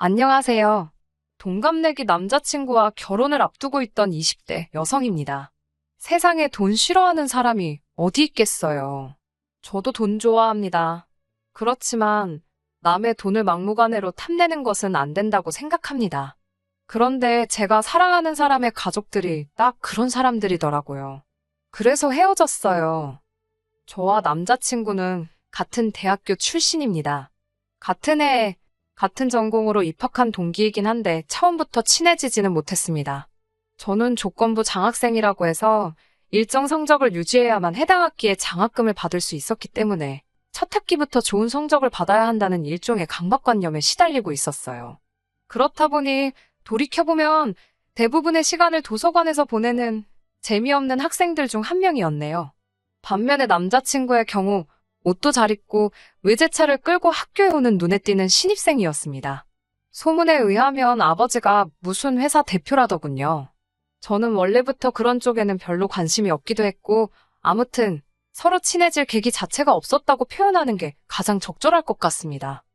안녕하세요. 동갑내기 남자친구와 결혼을 앞두고 있던 20대 여성입니다. 세상에 돈 싫어하는 사람이 어디 있겠어요. 저도 돈 좋아합니다. 그렇지만 남의 돈을 막무가내로 탐내는 것은 안 된다고 생각합니다. 그런데 제가 사랑하는 사람의 가족들이 딱 그런 사람들이더라고요. 그래서 헤어졌어요. 저와 남자친구는 같은 대학교 출신입니다. 같은 해에 같은 전공으로 입학한 동기이긴 한데 처음부터 친해지지는 못했습니다. 저는 조건부 장학생이라고 해서 일정 성적을 유지해야만 해당 학기에 장학금을 받을 수 있었기 때문에 첫 학기부터 좋은 성적을 받아야 한다는 일종의 강박관념에 시달리고 있었어요. 그렇다 보니 돌이켜보면 대부분의 시간을 도서관에서 보내는 재미없는 학생들 중 한 명이었네요. 반면에 남자친구의 경우 옷도 잘 입고 외제차를 끌고 학교에 오는 눈에 띄는 신입생이었습니다. 소문에 의하면 아버지가 무슨 회사 대표라더군요. 저는 원래부터 그런 쪽에는 별로 관심이 없기도 했고 아무튼 서로 친해질 계기 자체가 없었다고 표현하는 게 가장 적절할 것 같습니다.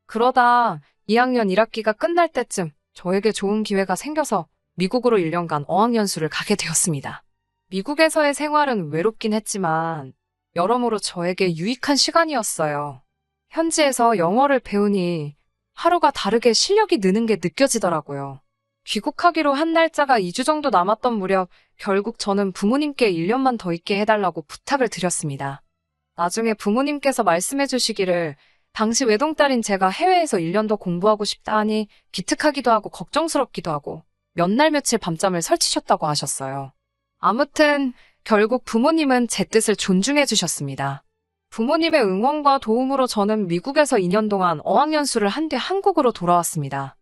그러다 2학년 1학기가 끝날 때쯤 저에게 좋은 기회가 생겨서 미국으로 1년간 어학연수를 가게 되었습니다. 미국에서의 생활은 외롭긴 했지만 여러모로 저에게 유익한 시간이었어요. 현지에서 영어를 배우니 하루가 다르게 실력이 느는 게 느껴지더라고요. 귀국하기로 한 날짜가 2주 정도 남았던 무렵 결국 저는 부모님께 1년만 더 있게 해달라고 부탁을 드렸습니다. 나중에 부모님께서 말씀해 주시기를 당시 외동딸인 제가 해외에서 1년 더 공부하고 싶다 하니 기특하기도 하고 걱정스럽기도 하고 몇 날 며칠 밤잠을 설치셨다고 하셨어요. 아무튼 결국 부모님은 제 뜻을 존중해 주셨습니다. 부모님의 응원과 도움으로 저는 미국에서 2년 동안 어학연수를 한 뒤 한국으로 돌아왔습니다.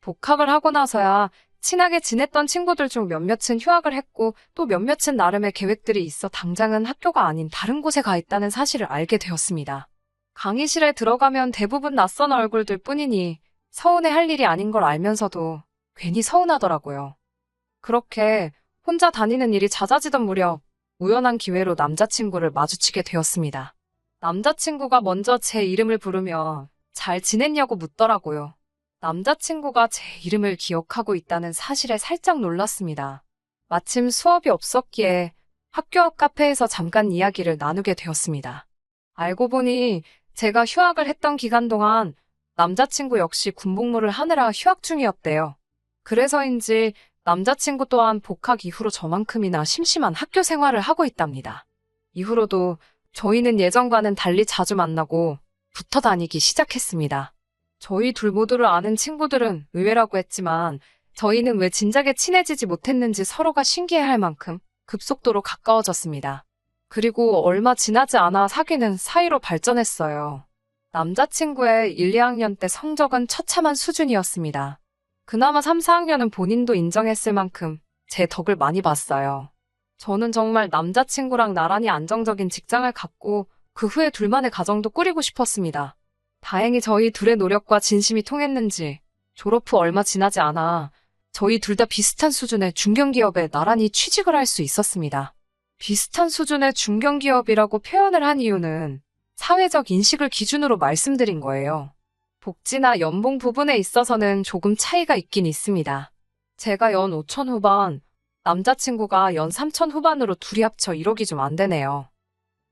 복학을 하고 나서야 친하게 지냈던 친구들 중 몇몇은 휴학을 했고 또 몇몇은 나름의 계획들이 있어 당장은 학교가 아닌 다른 곳에 가 있다는 사실을 알게 되었습니다. 강의실에 들어가면 대부분 낯선 얼굴들 뿐이니 서운해 할 일이 아닌 걸 알면서도 괜히 서운하더라고요. 그렇게 혼자 다니는 일이 잦아지던 무렵 우연한 기회로 남자친구를 마주치게 되었습니다. 남자친구가 먼저 제 이름을 부르며 잘 지냈냐고 묻더라고요. 남자친구가 제 이름을 기억하고 있다는 사실에 살짝 놀랐습니다. 마침 수업이 없었기에 학교 앞 카페에서 잠깐 이야기를 나누게 되었습니다. 알고 보니 제가 휴학을 했던 기간 동안 남자친구 역시 군복무를 하느라 휴학 중이었대요. 그래서인지 남자친구 또한 복학 이후로 저만큼이나 심심한 학교 생활을 하고 있답니다. 이후로도 저희는 예전과는 달리 자주 만나고 붙어 다니기 시작했습니다. 저희 둘 모두를 아는 친구들은 의외라고 했지만 저희는 왜 진작에 친해지지 못했는지 서로가 신기해할 만큼 급속도로 가까워졌습니다. 그리고 얼마 지나지 않아 사귀는 사이로 발전했어요. 남자친구의 1, 2학년 때 성적은 처참한 수준이었습니다. 그나마 3, 4학년은 본인도 인정했을 만큼 제 덕을 많이 봤어요. 저는 정말 남자친구랑 나란히 안정적인 직장을 갖고 그 후에 둘만의 가정도 꾸리고 싶었습니다. 다행히 저희 둘의 노력과 진심이 통했는지 졸업 후 얼마 지나지 않아 저희 둘 다 비슷한 수준의 중견기업에 나란히 취직을 할 수 있었습니다. 비슷한 수준의 중견기업이라고 표현을 한 이유는 사회적 인식을 기준으로 말씀드린 거예요. 복지나 연봉 부분에 있어서는 조금 차이가 있긴 있습니다. 제가 연 5천 후반, 남자친구가 연 3천 후반으로 둘이 합쳐 1억이 좀 안 되네요.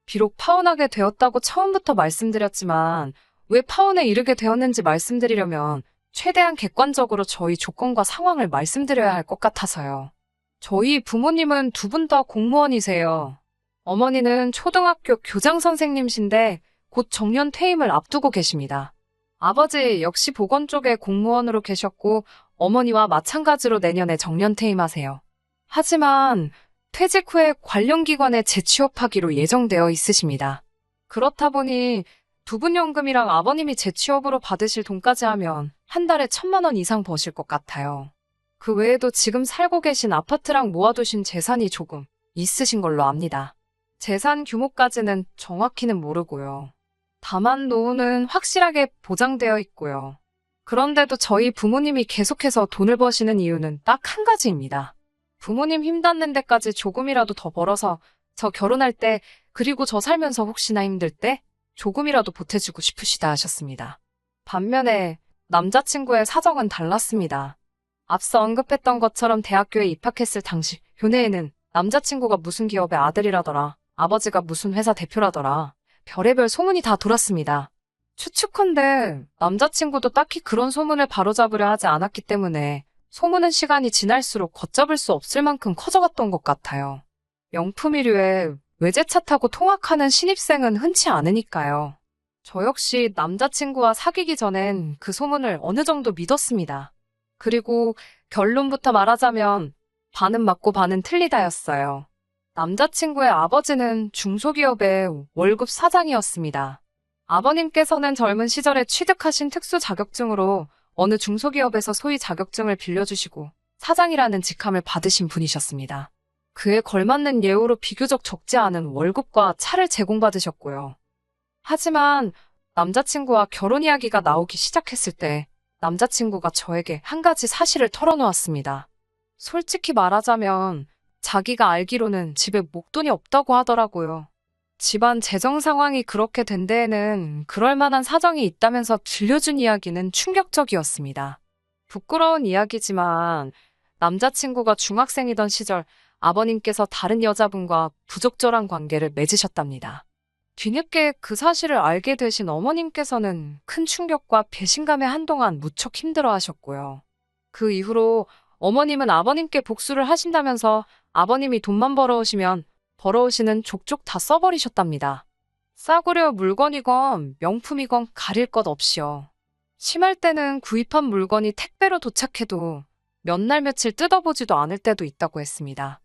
비록 파혼하게 되었다고 처음부터 말씀드렸지만 왜 파혼에 이르게 되었는지 말씀드리려면 최대한 객관적으로 저희 조건과 상황을 말씀드려야 할 것 같아서요. 저희 부모님은 두 분 다 공무원이세요. 어머니는 초등학교 교장 선생님이신데 곧 정년 퇴임을 앞두고 계십니다. 아버지 역시 보건 쪽에 공무원으로 계셨고 어머니와 마찬가지로 내년에 정년 퇴임하세요. 하지만 퇴직 후에 관련 기관에 재취업하기로 예정되어 있으십니다. 그렇다 보니 두 분 연금이랑 아버님이 재취업으로 받으실 돈까지 하면 한 달에 1,000만 원 이상 버실 것 같아요. 그 외에도 지금 살고 계신 아파트랑 모아두신 재산이 조금 있으신 걸로 압니다. 재산 규모까지는 정확히는 모르고요. 다만 노후는 확실하게 보장되어 있고요. 그런데도 저희 부모님이 계속해서 돈을 버시는 이유는 딱 한 가지입니다. 부모님 힘 닿는 데까지 조금이라도 더 벌어서 저 결혼할 때 그리고 저 살면서 혹시나 힘들 때 조금이라도 보태주고 싶으시다 하셨습니다. 반면에 남자친구의 사정은 달랐습니다. 앞서 언급했던 것처럼 대학교에 입학했을 당시 교내에는 남자친구가 무슨 기업의 아들이라더라, 아버지가 무슨 회사 대표라더라, 별의별 소문이 다 돌았습니다. 추측컨대 남자친구도 딱히 그런 소문을 바로잡으려 하지 않았기 때문에 소문은 시간이 지날수록 걷잡을 수 없을 만큼 커져갔던 것 같아요. 명품이류에 외제차 타고 통학하는 신입생은 흔치 않으니까요. 저 역시 남자친구와 사귀기 전엔 그 소문을 어느 정도 믿었습니다. 그리고 결론부터 말하자면 반은 맞고 반은 틀리다였어요. 남자친구의 아버지는 중소기업의 월급 사장이었습니다. 아버님께서는 젊은 시절에 취득하신 특수 자격증으로 어느 중소기업에서 소위 자격증을 빌려주시고 사장이라는 직함을 받으신 분이셨습니다. 그에 걸맞는 예우로 비교적 적지 않은 월급과 차를 제공받으셨고요. 하지만 남자친구와 결혼 이야기가 나오기 시작했을 때 남자친구가 저에게 한 가지 사실을 털어놓았습니다. 솔직히 말하자면 자기가 알기로는 집에 목돈이 없다고 하더라고요. 집안 재정 상황이 그렇게 된 데에는 그럴 만한 사정이 있다면서 들려준 이야기는 충격적이었습니다. 부끄러운 이야기지만 남자친구가 중학생이던 시절 아버님께서 다른 여자분과 부적절한 관계를 맺으셨답니다. 뒤늦게 그 사실을 알게 되신 어머님께서는 큰 충격과 배신감에 한동안 무척 힘들어하셨고요. 그 이후로 어머님은 아버님께 복수를 하신다면서 아버님이 돈만 벌어오시면 벌어오시는 족족 다 써버리셨답니다. 싸구려 물건이건 명품이건 가릴 것 없이요. 심할 때는 구입한 물건이 택배로 도착해도 몇 날 며칠 뜯어보지도 않을 때도 있다고 했습니다.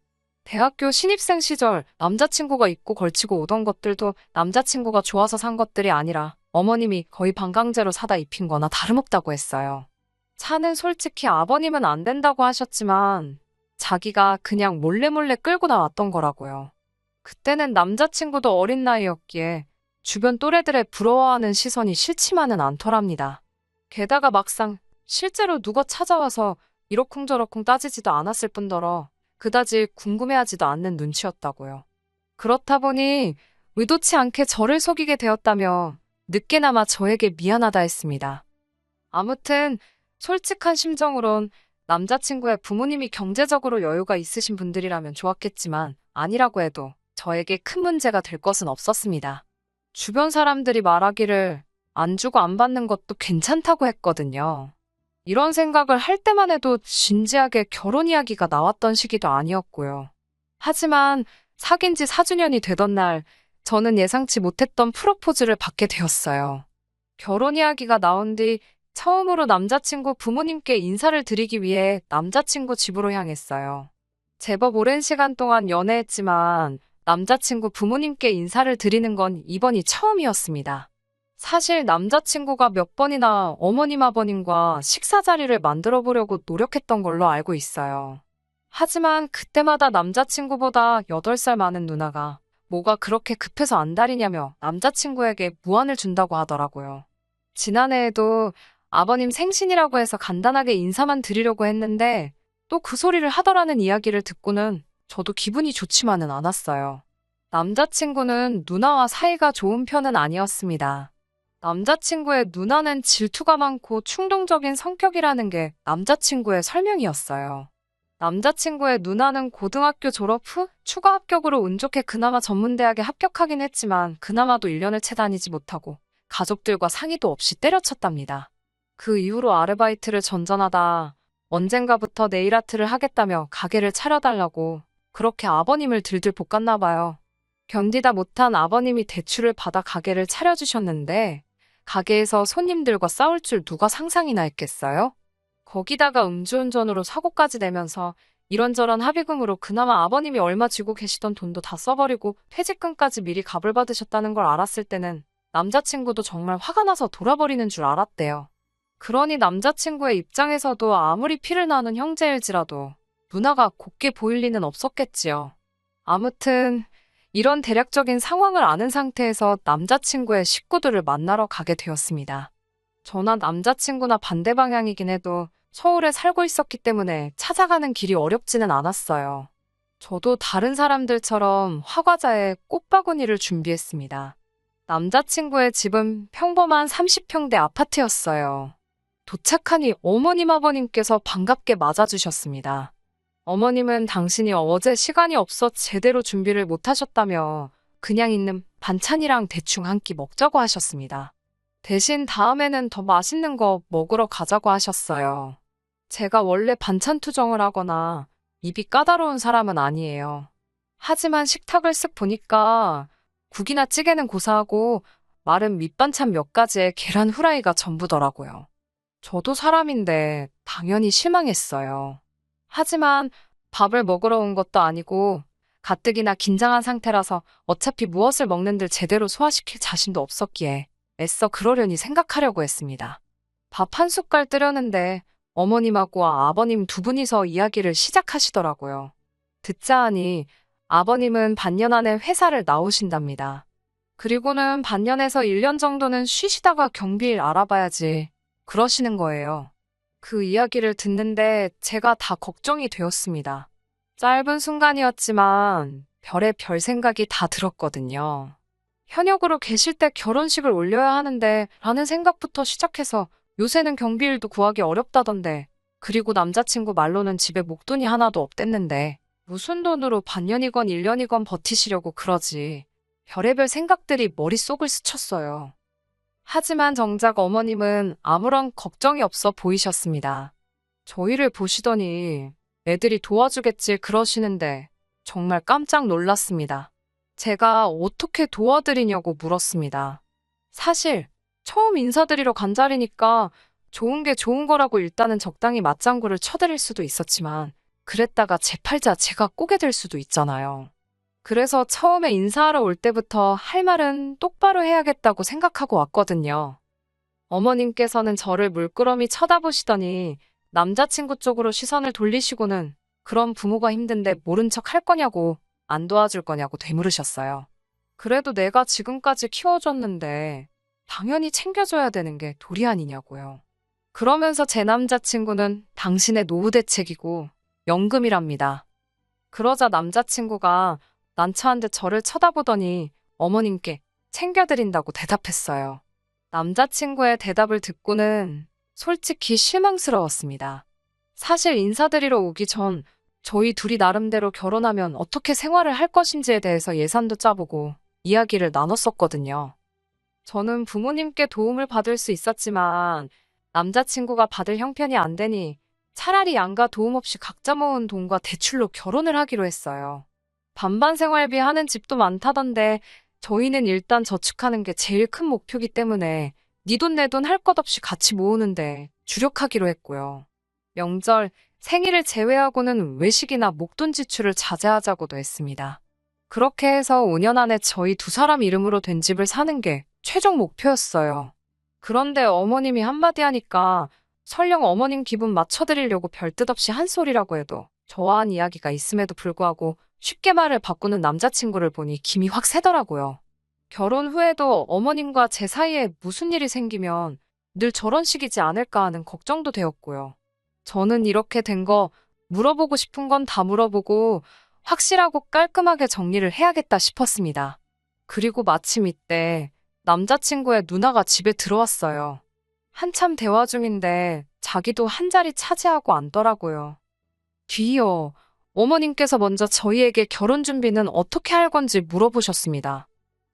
대학교 신입생 시절 남자친구가 입고 걸치고 오던 것들도 남자친구가 좋아서 산 것들이 아니라 어머님이 거의 반강제로 사다 입힌 거나 다름없다고 했어요. 차는 솔직히 아버님은 안 된다고 하셨지만 자기가 그냥 몰래 끌고 나왔던 거라고요. 그때는 남자친구도 어린 나이였기에 주변 또래들의 부러워하는 시선이 싫지만은 않더랍니다. 게다가 막상 실제로 누가 찾아와서 이러쿵저러쿵 따지지도 않았을 뿐더러 그다지 궁금해하지도 않는 눈치였다고요. 그렇다 보니 의도치 않게 저를 속이게 되었다며 늦게나마 저에게 미안하다 했습니다. 아무튼 솔직한 심정으론 남자친구의 부모님이 경제적으로 여유가 있으신 분들이라면 좋았겠지만 아니라고 해도 저에게 큰 문제가 될 것은 없었습니다. 주변 사람들이 말하기를 안 주고 안 받는 것도 괜찮다고 했거든요. 이런 생각을 할 때만 해도 진지하게 결혼 이야기가 나왔던 시기도 아니었고요. 하지만 사귄 지 4주년이 되던 날 저는 예상치 못했던 프로포즈를 받게 되었어요. 결혼 이야기가 나온 뒤 처음으로 남자친구 부모님께 인사를 드리기 위해 남자친구 집으로 향했어요. 제법 오랜 시간 동안 연애했지만 남자친구 부모님께 인사를 드리는 건 이번이 처음이었습니다. 사실 남자친구가 몇 번이나 어머님 아버님과 식사 자리를 만들어 보려고 노력했던 걸로 알고 있어요. 하지만 그때마다 남자친구보다 8살 많은 누나가 뭐가 그렇게 급해서 안달이냐며 남자친구에게 무안을 준다고 하더라고요. 지난해에도 아버님 생신이라고 해서 간단하게 인사만 드리려고 했는데 또 그 소리를 하더라는 이야기를 듣고는 저도 기분이 좋지만은 않았어요. 남자친구는 누나와 사이가 좋은 편은 아니었습니다. 남자친구의 누나는 질투가 많고 충동적인 성격이라는 게 남자친구의 설명이었어요. 남자친구의 누나는 고등학교 졸업 후 추가 합격으로 운 좋게 그나마 전문대학에 합격하긴 했지만 그나마도 1년을 채 다니지 못하고 가족들과 상의도 없이 때려쳤답니다. 그 이후로 아르바이트를 전전하다 언젠가부터 네일아트를 하겠다며 가게를 차려달라고 그렇게 아버님을 들들 볶았나 봐요. 견디다 못한 아버님이 대출을 받아 가게를 차려주셨는데 가게에서 손님들과 싸울 줄 누가 상상이나 했겠어요? 거기다가 음주운전으로 사고까지 내면서 이런저런 합의금으로 그나마 아버님이 얼마 쥐고 계시던 돈도 다 써버리고 퇴직금까지 미리 갑을 받으셨다는 걸 알았을 때는 남자친구도 정말 화가 나서 돌아버리는 줄 알았대요. 그러니 남자친구의 입장에서도 아무리 피를 나는 형제일지라도 누나가 곱게 보일 리는 없었겠지요. 아무튼 이런 대략적인 상황을 아는 상태에서 남자친구의 식구들을 만나러 가게 되었습니다. 저나 남자친구나 반대 방향이긴 해도 서울에 살고 있었기 때문에 찾아가는 길이 어렵지는 않았어요. 저도 다른 사람들처럼 화과자에 꽃바구니를 준비했습니다. 남자친구의 집은 평범한 30평대 아파트였어요. 도착하니 어머님 아버님께서 반갑게 맞아주셨습니다. 어머님은 당신이 어제 시간이 없어 제대로 준비를 못하셨다며 그냥 있는 반찬이랑 대충 한 끼 먹자고 하셨습니다. 대신 다음에는 더 맛있는 거 먹으러 가자고 하셨어요. 제가 원래 반찬 투정을 하거나 입이 까다로운 사람은 아니에요. 하지만 식탁을 쓱 보니까 국이나 찌개는 고사하고 마른 밑반찬 몇 가지에 계란 후라이가 전부더라고요. 저도 사람인데 당연히 실망했어요. 하지만 밥을 먹으러 온 것도 아니고 가뜩이나 긴장한 상태라서 어차피 무엇을 먹는들 제대로 소화시킬 자신도 없었기에 애써 그러려니 생각하려고 했습니다. 밥 한 숟갈 뜨려는데 어머님하고 아버님 두 분이서 이야기를 시작하시더라고요. 듣자 하니 아버님은 반년 안에 회사를 나오신답니다. 그리고는 반년에서 1년 정도는 쉬시다가 경비일 알아봐야지 그러시는 거예요. 그 이야기를 듣는데 제가 다 걱정이 되었습니다. 짧은 순간이었지만 별의 별 생각이 다 들었거든요. 현역으로 계실 때 결혼식을 올려야 하는데 라는 생각부터 시작해서 요새는 경비일도 구하기 어렵다던데, 그리고 남자친구 말로는 집에 목돈이 하나도 없댔는데 무슨 돈으로 반년이건 1년이건 버티시려고 그러지. 별의별 생각들이 머릿속을 스쳤어요. 하지만 정작 어머님은 아무런 걱정이 없어 보이셨습니다. 저희를 보시더니 애들이 도와주겠지 그러시는데 정말 깜짝 놀랐습니다. 제가 어떻게 도와드리냐고 물었습니다. 사실 처음 인사드리러 간 자리니까 좋은 게 좋은 거라고 일단은 적당히 맞장구를 쳐드릴 수도 있었지만 그랬다가 제 팔자 제가 꼬게 될 수도 있잖아요. 그래서 처음에 인사하러 올 때부터 할 말은 똑바로 해야겠다고 생각하고 왔거든요. 어머님께서는 저를 물끄러미 쳐다보시더니 남자친구 쪽으로 시선을 돌리시고는 그럼 부모가 힘든데 모른 척 할 거냐고, 안 도와줄 거냐고 되물으셨어요. 그래도 내가 지금까지 키워줬는데 당연히 챙겨줘야 되는 게 도리 아니냐고요. 그러면서 제 남자친구는 당신의 노후 대책이고 연금이랍니다. 그러자 남자친구가 난처한 듯 저를 쳐다보더니 어머님께 챙겨드린다고 대답했어요. 남자친구의 대답을 듣고는 솔직히 실망스러웠습니다. 사실 인사드리러 오기 전 저희 둘이 나름대로 결혼하면 어떻게 생활을 할 것인지에 대해서 예산도 짜보고 이야기를 나눴었거든요. 저는 부모님께 도움을 받을 수 있었지만 남자친구가 받을 형편이 안 되니 차라리 양가 도움 없이 각자 모은 돈과 대출로 결혼을 하기로 했어요. 반반 생활비 하는 집도 많다던데 저희는 일단 저축하는 게 제일 큰 목표기 때문에 네 돈 내 돈 할 것 없이 같이 모으는데 주력하기로 했고요. 명절, 생일을 제외하고는 외식이나 목돈 지출을 자제하자고도 했습니다. 그렇게 해서 5년 안에 저희 두 사람 이름으로 된 집을 사는 게 최종 목표였어요. 그런데 어머님이 한마디 하니까 설령 어머님 기분 맞춰드리려고 별뜻 없이 한 소리라고 해도 저와 한 이야기가 있음에도 불구하고 쉽게 말을 바꾸는 남자친구를 보니 김이 확 새더라고요. 결혼 후에도 어머님과 제 사이에 무슨 일이 생기면 늘 저런 식이지 않을까 하는 걱정도 되었고요. 저는 이렇게 된 거 물어보고 싶은 건 다 물어보고 확실하고 깔끔하게 정리를 해야겠다 싶었습니다. 그리고 마침 이때 남자친구의 누나가 집에 들어왔어요. 한참 대화 중인데 자기도 한 자리 차지하고 앉더라고요. 뒤이어 어머님께서 먼저 저희에게 결혼 준비는 어떻게 할 건지 물어보셨습니다.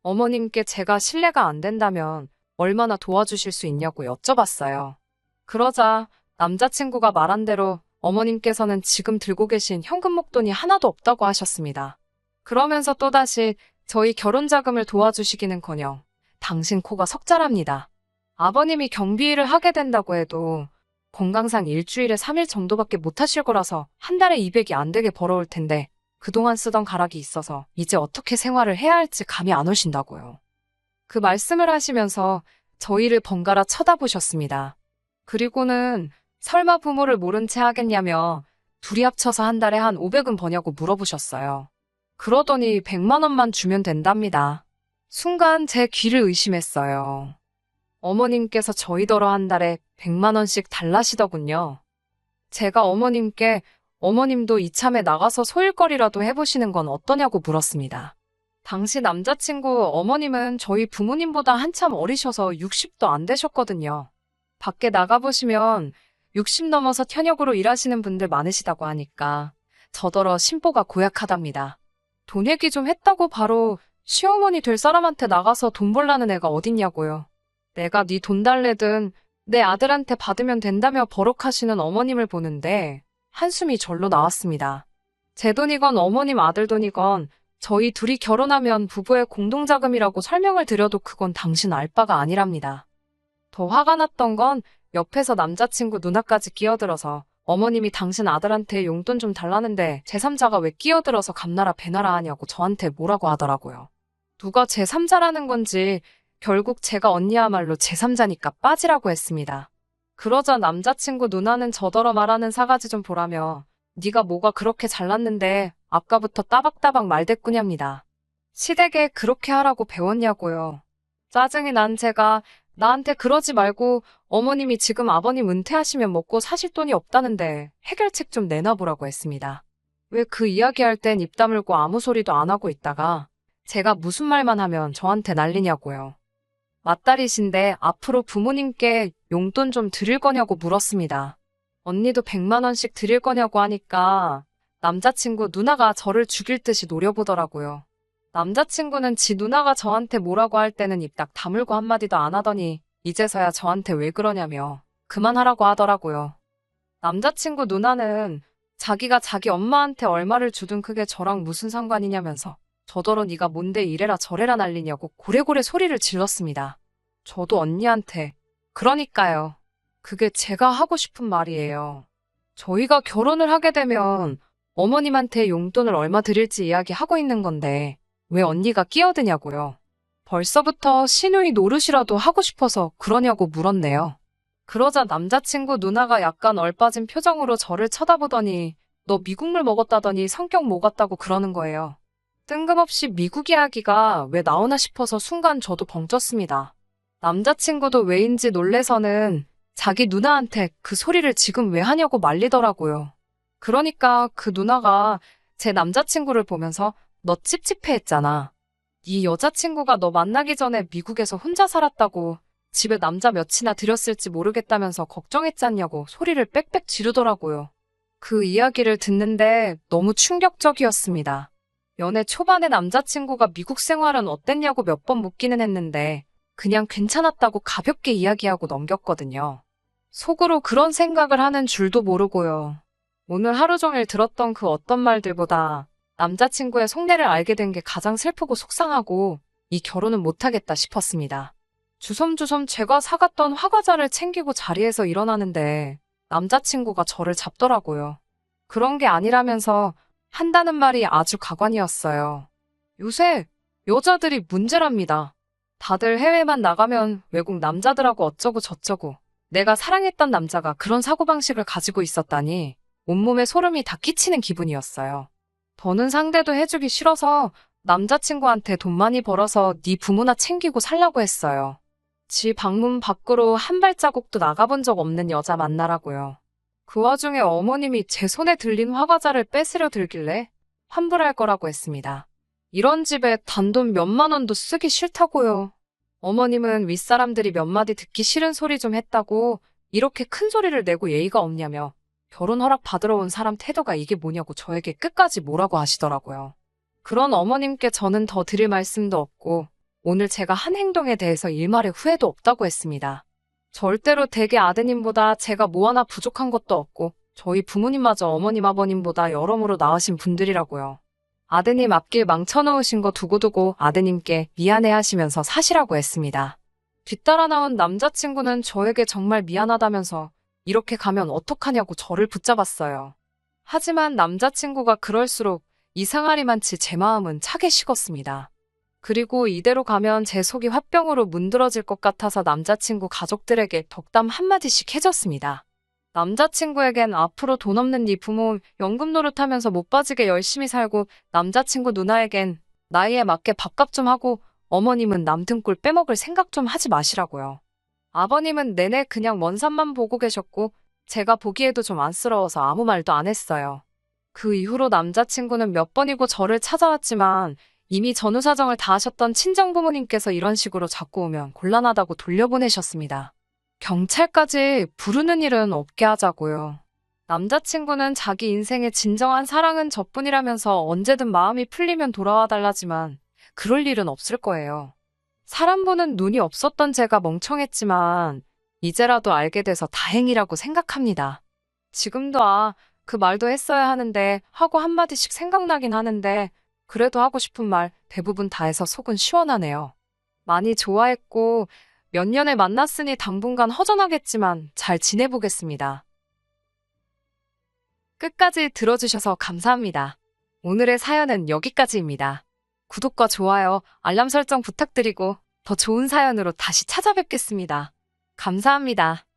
어머님께 제가 신뢰가 안 된다면 얼마나 도와주실 수 있냐고 여쭤봤어요. 그러자 남자친구가 말한 대로 어머님께서는 지금 들고 계신 현금 목돈이 하나도 없다고 하셨습니다. 그러면서 또다시 저희 결혼 자금을 도와주시기는커녕 당신 코가 석자랍니다. 아버님이 경비 일을 하게 된다고 해도 건강상 일주일에 3일 정도밖에 못 하실 거라서 한 달에 200이 안 되게 벌어올 텐데 그동안 쓰던 가락이 있어서 이제 어떻게 생활을 해야 할지 감이 안 오신다고요. 그 말씀을 하시면서 저희를 번갈아 쳐다보셨습니다. 그리고는 설마 부모를 모른 채 하겠냐며 둘이 합쳐서 한 달에 한 500은 버냐고 물어보셨어요. 그러더니 100만 원만 주면 된답니다. 순간 제 귀를 의심했어요. 어머님께서 저희더러 한 달에 100만 원씩 달라시더군요. 제가 어머님께 어머님도 이참에 나가서 소일거리라도 해보시는 건 어떠냐고 물었습니다. 당시 남자친구 어머님은 저희 부모님보다 한참 어리셔서 60도 안 되셨거든요. 밖에 나가보시면 60 넘어서 현역으로 일하시는 분들 많으시다고 하니까 저더러 심보가 고약하답니다. 돈 얘기 좀 했다고 바로 시어머니 될 사람한테 나가서 돈 벌라는 애가 어딨냐고요. 내가 네 돈 달래든 내 아들한테 받으면 된다며 버럭하시는 어머님을 보는데 한숨이 절로 나왔습니다. 제 돈이건 어머님 아들 돈이건 저희 둘이 결혼하면 부부의 공동자금이라고 설명을 드려도 그건 당신 알 바가 아니랍니다. 더 화가 났던 건 옆에서 남자친구 누나까지 끼어들어서 어머님이 당신 아들한테 용돈 좀 달라는데 제3자가 왜 끼어들어서 감나라 배나라 하냐고 저한테 뭐라고 하더라고요. 누가 제3자라는 건지 결국 제가 언니야말로 제3자니까 빠지라고 했습니다. 그러자 남자친구 누나는 저더러 말하는 사가지 좀 보라며 네가 뭐가 그렇게 잘났는데 아까부터 따박따박 말대꾸냐입니다. 시댁에 그렇게 하라고 배웠냐고요. 짜증이 난 제가 나한테 그러지 말고 어머님이 지금 아버님 은퇴하시면 먹고 사실 돈이 없다는데 해결책 좀 내놔보라고 했습니다. 왜 그 이야기할 땐 입 다물고 아무 소리도 안 하고 있다가 제가 무슨 말만 하면 저한테 난리냐고요. 맏딸이신데 앞으로 부모님께 용돈 좀 드릴 거냐고 물었습니다. 언니도 100만 원씩 드릴 거냐고 하니까 남자친구 누나가 저를 죽일 듯이 노려보더라고요. 남자친구는 지 누나가 저한테 뭐라고 할 때는 입 딱 다물고 한마디도 안 하더니 이제서야 저한테 왜 그러냐며 그만하라고 하더라고요. 남자친구 누나는 자기가 자기 엄마한테 얼마를 주든 그게 저랑 무슨 상관이냐면서 저더러 네가 뭔데 이래라 저래라 난리냐고 고래고래 소리를 질렀습니다. 저도 언니한테 그러니까요. 그게 제가 하고 싶은 말이에요. 저희가 결혼을 하게 되면 어머님한테 용돈을 얼마 드릴지 이야기하고 있는 건데 왜 언니가 끼어드냐고요. 벌써부터 시누이 노릇이라도 하고 싶어서 그러냐고 물었네요. 그러자 남자친구 누나가 약간 얼빠진 표정으로 저를 쳐다보더니 너 미국물 먹었다더니 성격 뭐 같다고 그러는 거예요. 뜬금없이 미국 이야기가 왜 나오나 싶어서 순간 저도 벙쪘습니다. 남자친구도 왜인지 놀래서는 자기 누나한테 그 소리를 지금 왜 하냐고 말리더라고요. 그러니까 그 누나가 제 남자친구를 보면서 너 찝찝해 했잖아. 네 여자친구가 너 만나기 전에 미국에서 혼자 살았다고 집에 남자 몇이나 들였을지 모르겠다면서 걱정했잖냐고 소리를 빽빽 지르더라고요. 그 이야기를 듣는데 너무 충격적이었습니다. 연애 초반에 남자친구가 미국 생활은 어땠냐고 몇 번 묻기는 했는데 그냥 괜찮았다고 가볍게 이야기하고 넘겼거든요. 속으로 그런 생각을 하는 줄도 모르고요. 오늘 하루 종일 들었던 그 어떤 말들보다 남자친구의 속내를 알게 된 게 가장 슬프고 속상하고 이 결혼은 못하겠다 싶었습니다. 주섬주섬 제가 사갔던 화과자를 챙기고 자리에서 일어나는데 남자친구가 저를 잡더라고요. 그런 게 아니라면서 한다는 말이 아주 가관이었어요. 요새 여자들이 문제랍니다. 다들 해외만 나가면 외국 남자들하고 어쩌고 저쩌고 내가 사랑했던 남자가 그런 사고방식을 가지고 있었다니 온몸에 소름이 다 끼치는 기분이었어요. 버는 상대도 해주기 싫어서 남자친구한테 돈 많이 벌어서 네 부모나 챙기고 살라고 했어요. 지 방문 밖으로 한 발자국도 나가본 적 없는 여자 만나라고요. 그 와중에 어머님이 제 손에 들린 화과자를 뺏으려 들길래 환불할 거라고 했습니다. 이런 집에 단돈 몇만 원도 쓰기 싫다고요. 어머님은 윗사람들이 몇 마디 듣기 싫은 소리 좀 했다고 이렇게 큰 소리를 내고 예의가 없냐며 결혼 허락 받으러 온 사람 태도가 이게 뭐냐고 저에게 끝까지 뭐라고 하시더라고요. 그런 어머님께 저는 더 드릴 말씀도 없고 오늘 제가 한 행동에 대해서 일말의 후회도 없다고 했습니다. 절대로 대개 아드님보다 제가 뭐 하나 부족한 것도 없고 저희 부모님마저 어머님 아버님보다 여러모로 나으신 분들이라고요. 아드님 앞길 망쳐놓으신 거 두고두고 아드님께 미안해하시면서 사시라고 했습니다. 뒤따라 나온 남자친구는 저에게 정말 미안하다면서 이렇게 가면 어떡하냐고 저를 붙잡았어요. 하지만 남자친구가 그럴수록 이상하리만치 제 마음은 차게 식었습니다. 그리고 이대로 가면 제 속이 화병으로 문드러질 것 같아서 남자친구 가족들에게 덕담 한마디씩 해줬습니다. 남자친구에겐 앞으로 돈 없는 네 부모 연금 노릇하면서 못 빠지게 열심히 살고 남자친구 누나에겐 나이에 맞게 밥값 좀 하고 어머님은 남 등골 빼먹을 생각 좀 하지 마시라고요. 아버님은 내내 그냥 먼 산만 보고 계셨고 제가 보기에도 좀 안쓰러워서 아무 말도 안 했어요. 그 이후로 남자친구는 몇 번이고 저를 찾아왔지만 이미 전후 사정을 다 하셨던 친정부모님께서 이런 식으로 자꾸 오면 곤란하다고 돌려보내셨습니다. 경찰까지 부르는 일은 없게 하자고요. 남자친구는 자기 인생의 진정한 사랑은 저뿐이라면서 언제든 마음이 풀리면 돌아와 달라지만 그럴 일은 없을 거예요. 사람 보는 눈이 없었던 제가 멍청했지만 이제라도 알게 돼서 다행이라고 생각합니다. 지금도 그 말도 했어야 하는데 하고 한마디씩 생각나긴 하는데 그래도 하고 싶은 말 대부분 다 해서 속은 시원하네요. 많이 좋아했고 몇 년을 만났으니 당분간 허전하겠지만 잘 지내보겠습니다. 끝까지 들어주셔서 감사합니다. 오늘의 사연은 여기까지입니다. 구독과 좋아요, 알람 설정 부탁드리고 더 좋은 사연으로 다시 찾아뵙겠습니다. 감사합니다.